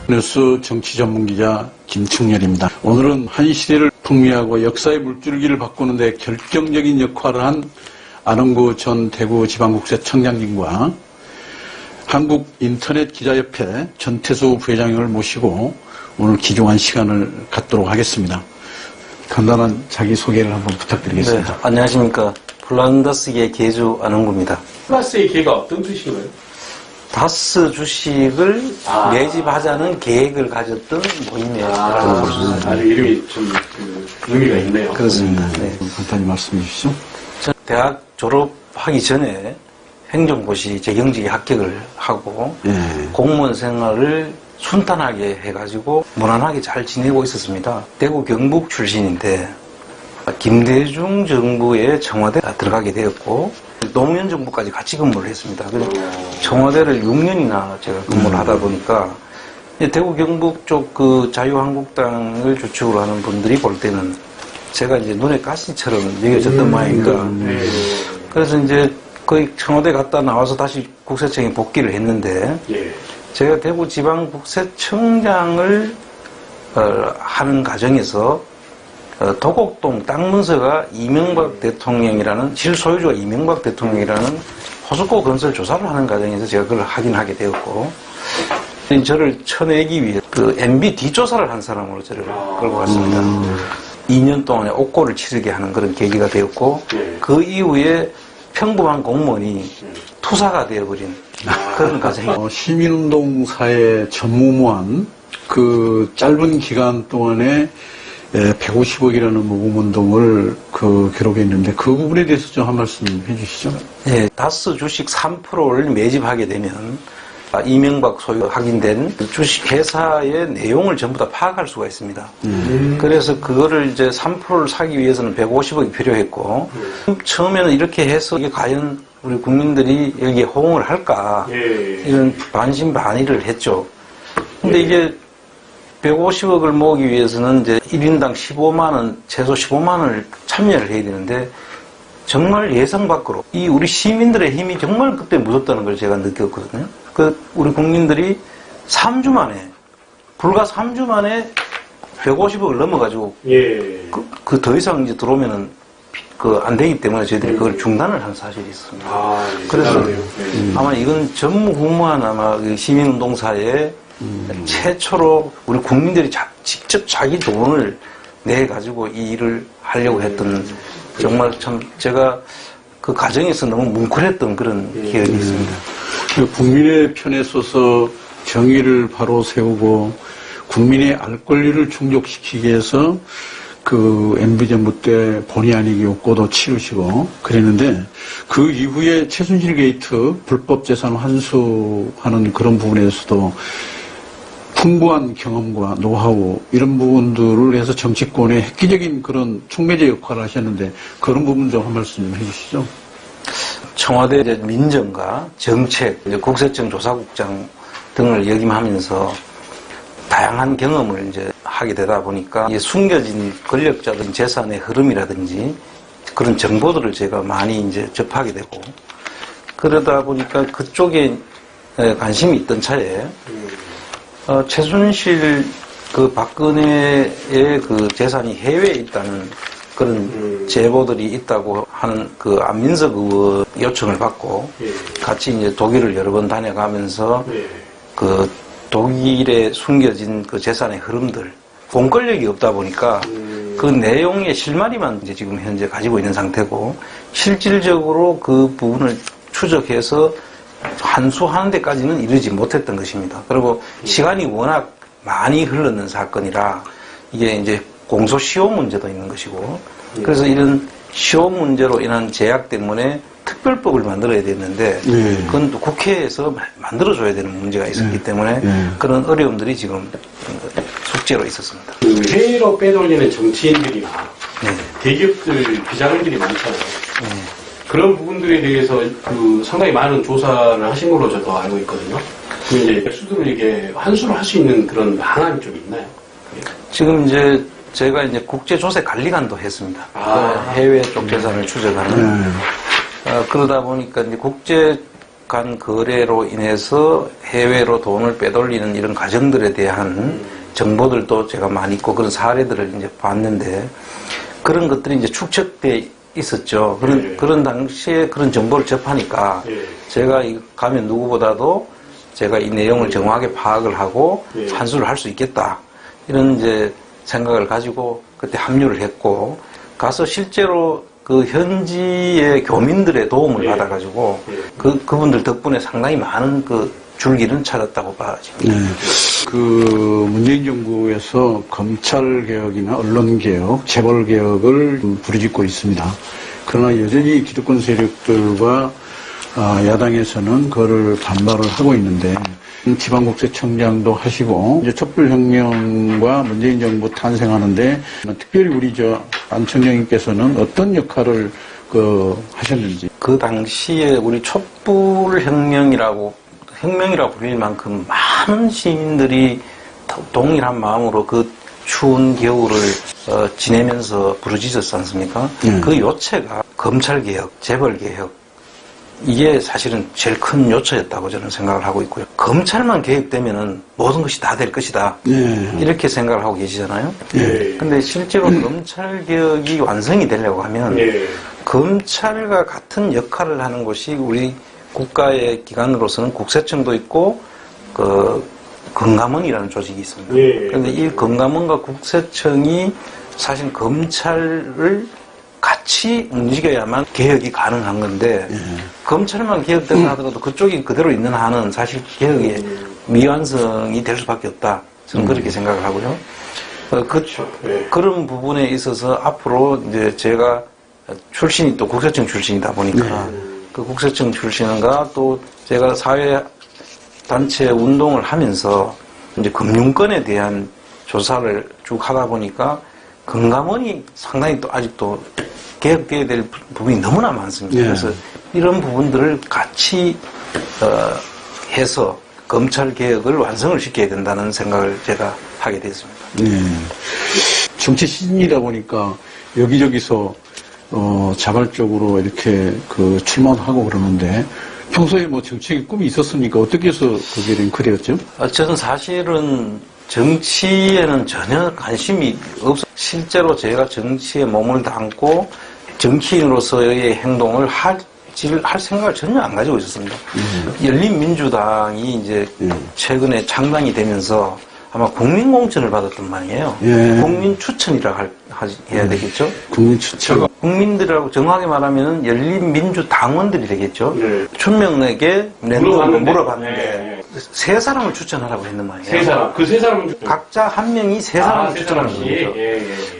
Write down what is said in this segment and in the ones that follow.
뉴스 정치 전문 기자 김충렬입니다. 오늘은 한 시대를 풍미하고 역사의 물줄기를 바꾸는 데 결정적인 역할을 한 안홍구 전 대구지방국세청장님과 한국인터넷기자협회 전태수 부회장을 모시고 오늘 귀중한 시간을 갖도록 하겠습니다. 간단한 자기소개를 한번 부탁드리겠습니다. 네, 안녕하십니까. 플란다스계 계주 안홍구입니다. 플라스의 계가 어떤 뜻인가요? 다스 주식을 매집하자는 계획을 가졌던 모임이에요. 이름이 좀 의미가 있네요. 그렇습니다. 네. 간단히 말씀해 주시죠. 전 대학 졸업하기 전에 행정고시 재경직에 합격을 하고 공무원 생활을 순탄하게 해가지고 무난하게 잘 지내고 있었습니다. 대구 경북 출신인데 김대중 정부의 청와대에 들어가게 되었고 노무현 정부까지 같이 근무를 했습니다. 그래서 청와대를 6년이나 제가 근무를 하다 보니까 대구 경북 쪽 그 자유한국당을 주축으로 하는 분들이 볼 때는 제가 이제 눈에 가시처럼 여겨졌던 모양이니까 그래서 이제 거의 청와대 갔다 나와서 다시 국세청에 복귀를 했는데 제가 대구 지방국세청장을 하는 과정에서 도곡동 땅 문서가 이명박 대통령이라는 실소유주가 이명박 대통령이라는 호숫고 건설 조사를 하는 과정에서 제가 그걸 확인하게 되었고 저를 쳐내기 위해 그 MB 뒷조사를 한 사람으로 저를 끌고 갔습니다. 2년 동안에 옥고를 치르게 하는 그런 계기가 되었고 그 이후에 평범한 공무원이 투사가 되어버린 그런 과정이 시민운동사에 전무후무한 그 짧은 기간 동안에 150억이라는 모금운동을 기록했는데 그 부분에 대해서 좀 한 말씀 해주시죠. 네, 다스 주식 3%를 매집하게 되면 이명박 소유 확인된 주식 회사의 내용을 전부 다 파악할 수가 있습니다. 그래서 그거를 이제 3%를 사기 위해서는 150억이 필요했고 처음에는 이렇게 해서 이게 과연 우리 국민들이 여기에 호응을 할까 이런 반신반의를 했죠. 근데 이게 150억을 모으기 위해서는 이제 1인당 15만원, 최소 15만원을 참여를 해야 되는데 정말 예상 밖으로 이 우리 시민들의 힘이 정말 그때 무섭다는 걸 제가 느꼈거든요. 우리 국민들이 3주 만에, 불과 3주 만에 150억을 넘어가지고 더 이상 이제 들어오면은 안 되기 때문에 저희들이 그걸 중단을 한 사실이 있습니다. 그래서 아마 이건 전무후무한 아마 시민운동사에 최초로 우리 국민들이 직접 자기 돈을 내 가지고 이 일을 하려고 했던 정말 참 제가 그 과정에서 너무 뭉클했던 그런 기억이 있습니다. 국민의 편에 서서 정의를 바로 세우고 국민의 알 권리를 충족시키기 위해서 그 MB정부 때 본의 아니게 옥고도 치르시고 그랬는데 그 이후에 최순실 게이트 불법 재산 환수하는 그런 부분에서도 풍부한 경험과 노하우 이런 부분들을 해서 정치권의 획기적인 그런 촉매제 역할을 하셨는데 그런 부분 좀 한 말씀 좀 해주시죠. 청와대 민정과 정책, 국세청 조사국장 등을 역임하면서 다양한 경험을 이제 하게 되다 보니까 숨겨진 권력자들 재산의 흐름이라든지 그런 정보들을 제가 많이 이제 접하게 되고 그러다 보니까 그쪽에 관심이 있던 차에 최순실 박근혜의 그 재산이 해외에 있다는 그런 제보들이 있다고 하는 그 안민석 의원 요청을 받고 같이 이제 독일을 여러 번 다녀가면서 그 독일에 숨겨진 그 재산의 흐름들 공권력이 없다 보니까 그 내용의 실마리만 이제 지금 현재 가지고 있는 상태고 실질적으로 그 부분을 추적해서 환수하는 데까지는 이르지 못했던 것입니다. 그리고 시간이 워낙 많이 흘렀는 사건이라 이게 이제 공소시효 문제도 있는 것이고 그래서 이런 시효 문제로 인한 제약 때문에 특별법을 만들어야 됐는데 그건 또 국회에서 만들어줘야 되는 문제가 있었기 때문에 그런 어려움들이 지금 숙제로 있었습니다. 해외로 빼돌리는 정치인들이나 대기업들 비자금들이 많잖아요. 그런 부분들에 대해서 상당히 많은 조사를 하신 걸로 저도 알고 있거든요. 이제 백수들을 이게 환수를 할 수 있는 그런 방안이 좀 있나요? 지금 이제 제가 이제 국제조세관리관도 했습니다. 해외 쪽 재산을 추적하는. 그러다 보니까 이제 부적합한 거래로 인해서 해외로 돈을 빼돌리는 이런 가정들에 대한 정보들도 제가 많이 있고 그런 사례들을 이제 봤는데 그런 것들이 이제 축적돼 있었죠. 그런 당시에 그런 정보를 접하니까 제가 가면 누구보다도 제가 이 내용을 정확하게 파악을 하고 산수를 할 수 있겠다. 이런 이제 생각을 가지고 그때 합류를 했고 가서 실제로 그 현지의 교민들의 도움을 받아가지고 그분들 덕분에 상당히 많은 그 줄기를 찾았다고 봐집니다. 네. 그 문재인 정부에서 검찰 개혁이나 언론 개혁, 재벌 개혁을 부르짖고 있습니다. 그러나 여전히 기득권 세력들과 야당에서는 그거를 반발을 하고 있는데 지방국세청장도 하시고 이제 촛불혁명과 문재인 정부 탄생하는데 특별히 우리 안 청장님께서는 어떤 역할을 하셨는지. 그 당시에 우리 촛불혁명이라고 불릴 만큼 많은 시민들이 동일한 마음으로 그 추운 겨울을 지내면서 부르짖었지 않습니까? 그 요체가 검찰개혁, 재벌개혁 이게 사실은 제일 큰 요체였다고 저는 생각을 하고 있고요. 검찰만 개혁되면은 모든 것이 다 될 것이다. 이렇게 생각을 하고 계시잖아요. 근데 실제로 검찰개혁이 완성이 되려고 하면 검찰과 같은 역할을 하는 곳이 우리 국가의 기관으로서는 국세청도 있고 금감원이라는 조직이 있습니다. 그런데 이 금감원과 국세청이 사실 검찰을 같이 움직여야만 개혁이 가능한 건데 검찰만 개혁된다 하더라도 그쪽이 그대로 있는 한은 사실 개혁의 미완성이 될 수밖에 없다. 저는 그렇게 생각을 하고요. 그런 부분에 있어서 앞으로 이제 제가 출신이 또 국세청 출신이다 보니까 그 국세청 출신과 또 제가 사회단체 운동을 하면서 이제 금융권에 대한 조사를 쭉 하다 보니까 금감원이 상당히 또 아직도 개혁돼야 될 부분이 너무나 많습니다. 그래서 이런 부분들을 같이 해서 검찰 개혁을 완성을 시켜야 된다는 생각을 제가 하게 됐습니다. 정치 신이다 보니까 여기저기서 자발적으로 이렇게 출마하고 그러는데 평소에 뭐 정치의 꿈이 있었습니까? 어떻게 해서 그게 링크되었죠? 저는 사실은 정치에는 전혀 관심이 없어. 실제로 제가 정치에 몸을 담고 정치인으로서의 행동을 할 생각을 전혀 안 가지고 있었습니다. 열린민주당이 이제 최근에 창당이 되면서 아마 국민공천을 받았던 말이에요. 국민추천이라고 해야 되겠죠? 국민추천. 국민들이라고 정확하게 말하면 열린민주당원들이 되겠죠? 춘명에게 물어봤는데 세 사람을 추천하라고 했는 말이에요. 세 사람. 그 세 사람은 각자 한 명이 세 사람을 추천하는 거죠.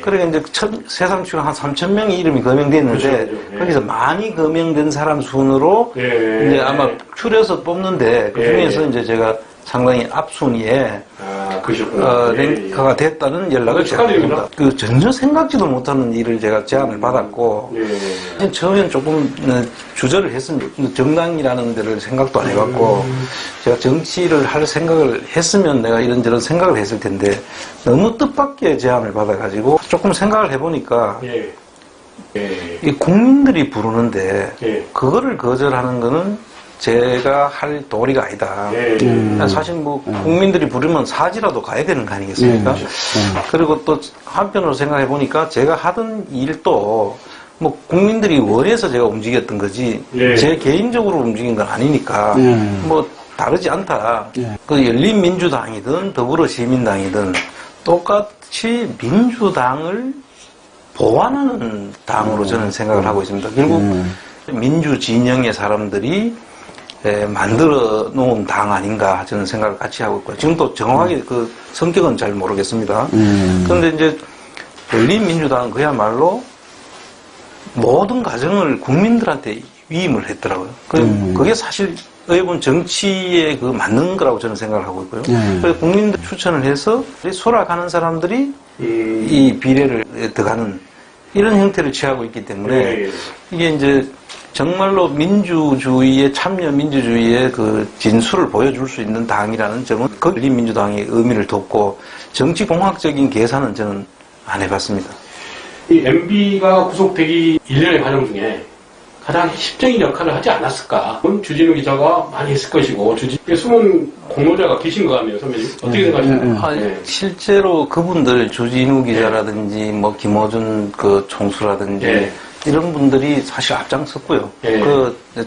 그러니까 이제 세 사람 중에 한 3,000명이 이름이 거명됐는데 그렇죠. 거기서 많이 거명된 사람 순으로 이제 아마 추려서 뽑는데 그 중에서 이제 제가 상당히 앞순위에 랭크가 됐다는 연락을 제가 받습니다. 전혀 생각지도 못하는 일을 제가 제안을 받았고 처음엔 조금 주저를 했습니다. 정당이라는 데를 생각도 안 해봤고 제가 정치를 할 생각을 했으면 내가 이런저런 생각을 했을 텐데 너무 뜻밖의 제안을 받아가지고 조금 생각을 해보니까 이 국민들이 부르는데 그거를 거절하는 거는 제가 할 도리가 아니다. 사실 뭐 국민들이 부르면 사지라도 가야 되는 거 아니겠습니까? 그리고 또 한편으로 생각해 보니까 제가 하던 일도 뭐 국민들이 원해서 제가 움직였던 거지 제 개인적으로 움직인 건 아니니까 뭐 다르지 않다. 그 열린민주당이든 더불어시민당이든 똑같이 민주당을 보완하는 당으로 저는 생각을 하고 있습니다. 결국 민주진영의 사람들이 만들어 놓은 당 아닌가 저는 생각을 같이 하고 있고요. 지금도 정확하게 그 성격은 잘 모르겠습니다. 그런데 이제 열린민주당은 그야말로 모든 과정을 국민들한테 위임을 했더라고요. 그게 사실 어찌보면 정치에 맞는 거라고 저는 생각을 하고 있고요. 그래서 국민들 추천을 해서 소락하는 사람들이 이 비례를 들어가는 이런 형태를 취하고 있기 때문에 이게 이제 정말로 민주주의의 참여 민주주의의 그 진수를 보여줄 수 있는 당이라는 점은 그 열린민주당의 의미를 뒀고 정치공학적인 계산은 저는 안 해봤습니다. 이 MB가 구속되기 1년의 과정 중에 가장 핵심적인 역할을 하지 않았을까. 그건 주진우 기자가 많이 했을 것이고, 숨은 공로자가 계신 것 같네요, 선배님. 어떻게 생각하십니까? 실제로 그분들, 주진우 기자라든지, 뭐, 김어준 그 총수라든지, 예. 이런 분들이 사실 앞장섰고요. 예.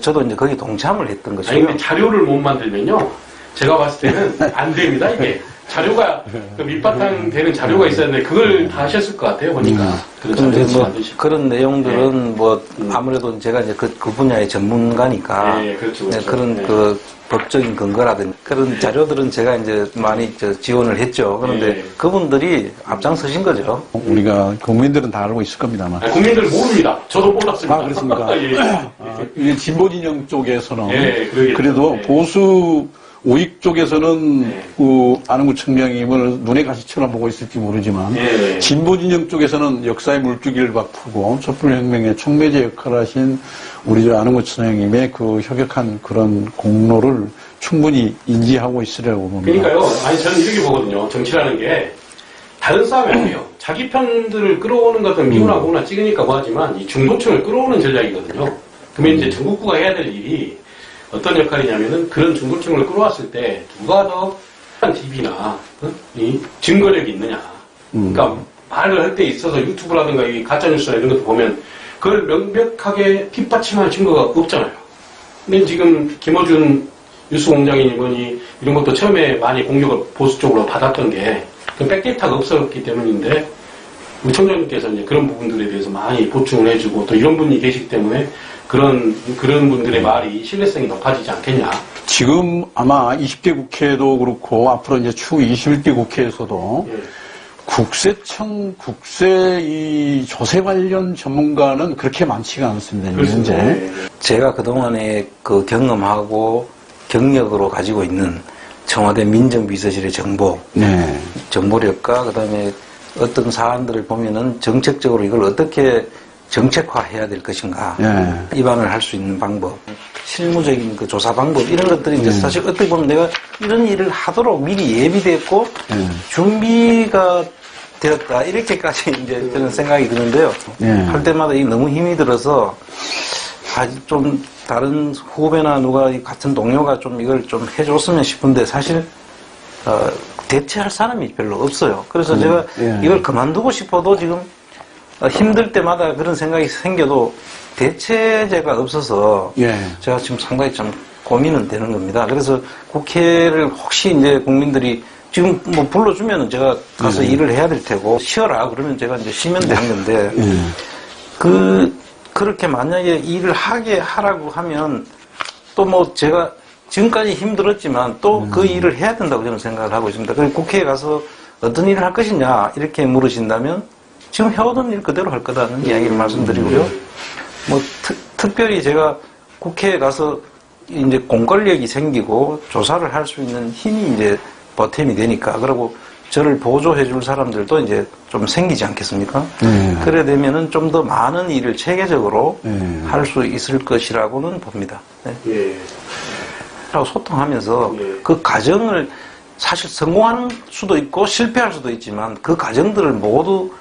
저도 이제 거기 동참을 했던 아니, 것이고요. 근데 자료를 못 만들면요. 제가 봤을 때는 안 됩니다, 이게. 자료가, 그 밑바탕 되는 자료가 있었는데, 그걸 다 하셨을 것 같아요, 보니까. 그런 근데 자료를 뭐 만드시고. 그런 내용들은 뭐 아무래도 제가 이제 그 분야의 전문가니까 그렇죠, 네, 그렇죠. 그런 그 법적인 근거라든지 그런 자료들은 제가 이제 많이 지원을 했죠. 그런데 그분들이 앞장서신 거죠. 우리가 국민들은 다 알고 있을 겁니다만. 아니, 국민들 모릅니다. 저도 몰랐습니다. 아, 그렇습니까? 예. 이게 진보 진영 쪽에서는 예, 그러겠죠. 그래도 예. 보수 우익 쪽에서는 예. 그 안흥구 청량님을 눈에 가시처럼 보고 있을지 모르지만 예. 진보 진영 쪽에서는 역사의 물줄기를 막 풀고 촛불혁명의 촉매제 역할을 하신 우리 저 안흥구 청량님의 그 혁혁한 그런 공로를 충분히 인지하고 있으려고 봅니다. 그러니까요. 아니, 저는 이렇게 보거든요. 정치라는 게 다른 싸움이 아니에요. 자기 편들을 끌어오는 것은 미우나 고나 찍으니까 뭐하지만 이 중도층을 끌어오는 전략이거든요. 그러면 이제 전국구가 해야 될 일이 어떤 역할이냐면은 그런 중도층을 끌어왔을 때 누가 더 TV나 이 증거력이 있느냐. 그러니까 말을 할 때 있어서 유튜브라든가 이 가짜뉴스나 이런 것도 보면 그걸 명백하게 뒷받침할 증거가 없잖아요. 근데 지금 김어준 뉴스공장이니 이런 것도 처음에 많이 공격을 보수 쪽으로 받았던 게 백데이터가 없었기 때문인데 우리 청장님께서 이제 그런 부분들에 대해서 많이 보충을 해주고 또 이런 분이 계시기 때문에 그런 분들의 말이 신뢰성이 높아지지 않겠냐. 지금 아마 20대 국회도 그렇고 앞으로 이제 추후 21대 국회에서도 예. 국세 이 조세 관련 전문가는 그렇게 많지가 않습니다. 그렇습니다. 현재. 예. 제가 그동안에 그 경험하고 경력으로 가지고 있는 청와대 민정비서실의 네. 정보력과 그다음에 어떤 사안들을 보면은 정책적으로 이걸 어떻게 정책화해야 될 것인가, 네. 입안을 할 수 있는 방법, 실무적인 그 조사 방법 이런 것들이 이제 사실 어떻게 보면 내가 이런 일을 하도록 미리 예비됐고 준비가 되었다 이렇게까지 이제 저는 생각이 드는데요. 할 때마다 이 너무 힘이 들어서 좀 다른 후배나 누가 같은 동료가 좀 이걸 좀 해줬으면 싶은데 사실 대체할 사람이 별로 없어요. 그래서 제가 이걸 그만두고 싶어도 지금 힘들 때마다 그런 생각이 생겨도 대체제가 없어서 제가 지금 상당히 좀 고민은 되는 겁니다. 그래서 국회를 혹시 이제 국민들이 지금 뭐 불러주면은 제가 가서 일을 해야 될 테고 쉬어라 그러면 제가 이제 쉬면 되는 건데 그렇게 만약에 일을 하라고 하면 또 뭐 제가 지금까지 힘들었지만 또 그 일을 해야 된다고 저는 생각을 하고 있습니다. 그래서 국회에 가서 어떤 일을 할 것이냐 이렇게 물으신다면 지금 해오던 일 그대로 할 거라는 이야기를 말씀드리고요. 뭐 특별히 제가 국회에 가서 이제 공권력이 생기고 조사를 할 수 있는 힘이 이제 보탬이 되니까 그리고 저를 보조해 줄 사람들도 이제 좀 생기지 않겠습니까? 그래 되면은 좀 더 많은 일을 체계적으로 할 수 있을 것이라고는 봅니다. 네. 예. 라고 소통하면서 예. 그 과정을 사실 성공할 수도 있고 실패할 수도 있지만 그 과정들을 모두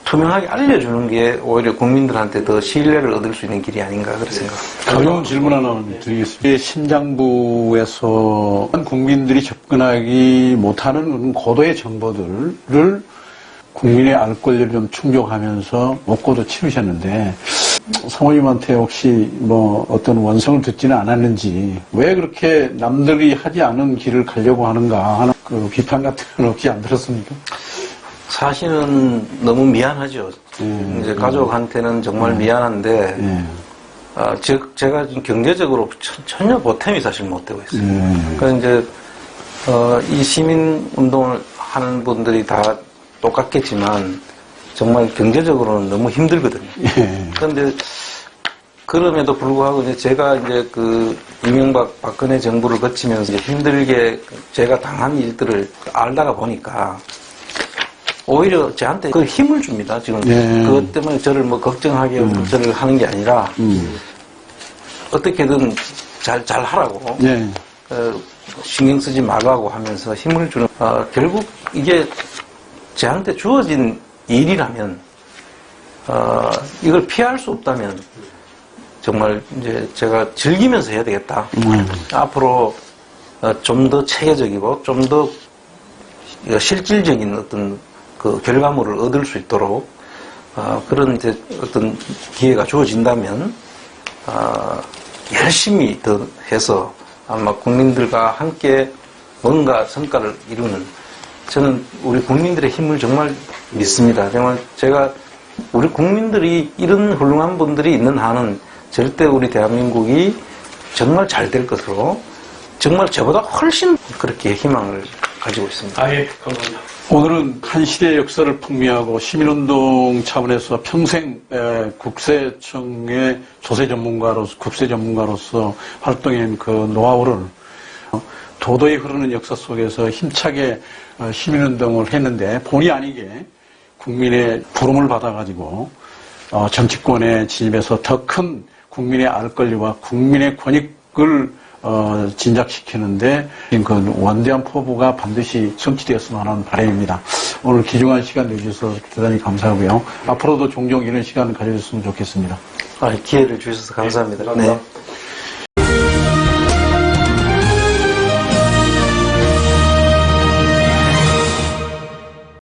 투명하게 알려주는 게 오히려 국민들한테 더 신뢰를 얻을 수 있는 길이 아닌가 그렇게 생각합니다. 어려운 질문 하나 드리겠습니다. 신장부에서 국민들이 접근하기 못하는 고도의 정보들을 국민의 알 권리를 좀 충족하면서 먹고도 치르셨는데 사모님한테 혹시 뭐 어떤 원성을 듣지는 않았는지 왜 그렇게 남들이 하지 않은 길을 가려고 하는가 하는 그 비판 같은 건 없지 안 들었습니까? 사실은 너무 미안하죠. 이제 가족한테는 정말 미안한데, 제가 지금 경제적으로 전혀 보탬이 사실 못 되고 있어요. 그러니까 이제, 이 시민운동을 하는 분들이 다 똑같겠지만, 정말 경제적으로는 너무 힘들거든요. 그런데, 그럼에도 불구하고 이제 제가 이제 그 이명박 박근혜 정부를 거치면서 이제 힘들게 제가 당한 일들을 알다가 보니까, 오히려 저한테 그 힘을 줍니다. 지금 그것 때문에 저를 뭐 걱정하게 저를 하는 게 아니라 어떻게든 잘 하라고 신경 쓰지 말라고 하면서 힘을 주는 결국 이게 저한테 주어진 일이라면 이걸 피할 수 없다면 정말 이제 제가 즐기면서 해야 되겠다. 앞으로 좀 더 체계적이고 좀 더 실질적인 어떤 그 결과물을 얻을 수 있도록 그런 이제 어떤 기회가 주어진다면 열심히 더 해서 아마 국민들과 함께 뭔가 성과를 이루는 저는 우리 국민들의 힘을 정말 믿습니다. 정말 제가 우리 국민들이 이런 훌륭한 분들이 있는 한은 절대 우리 대한민국이 정말 잘 될 것으로 정말 저보다 훨씬 그렇게 희망을 가지고 있습니다. 예, 감사합니다. 오늘은 한 시대의 역사를 풍미하고 시민운동 차원에서 평생 국세청의 조세 전문가로서 국세 전문가로서 활동한 그 노하우를 도도히 흐르는 역사 속에서 힘차게 시민운동을 했는데 본의 아니게 국민의 부름을 받아가지고 정치권에 진입해서 더 큰 국민의 알 권리와 국민의 권익을 진작시키는데 그 원대한 포부가 반드시 성취되었으면 하는 바람입니다. 오늘 귀중한 시간 내주셔서 대단히 감사하고요. 앞으로도 종종 이런 시간을 가져줬으면 좋겠습니다. 기회를 주셔서 감사합니다. 감사합니다. 네.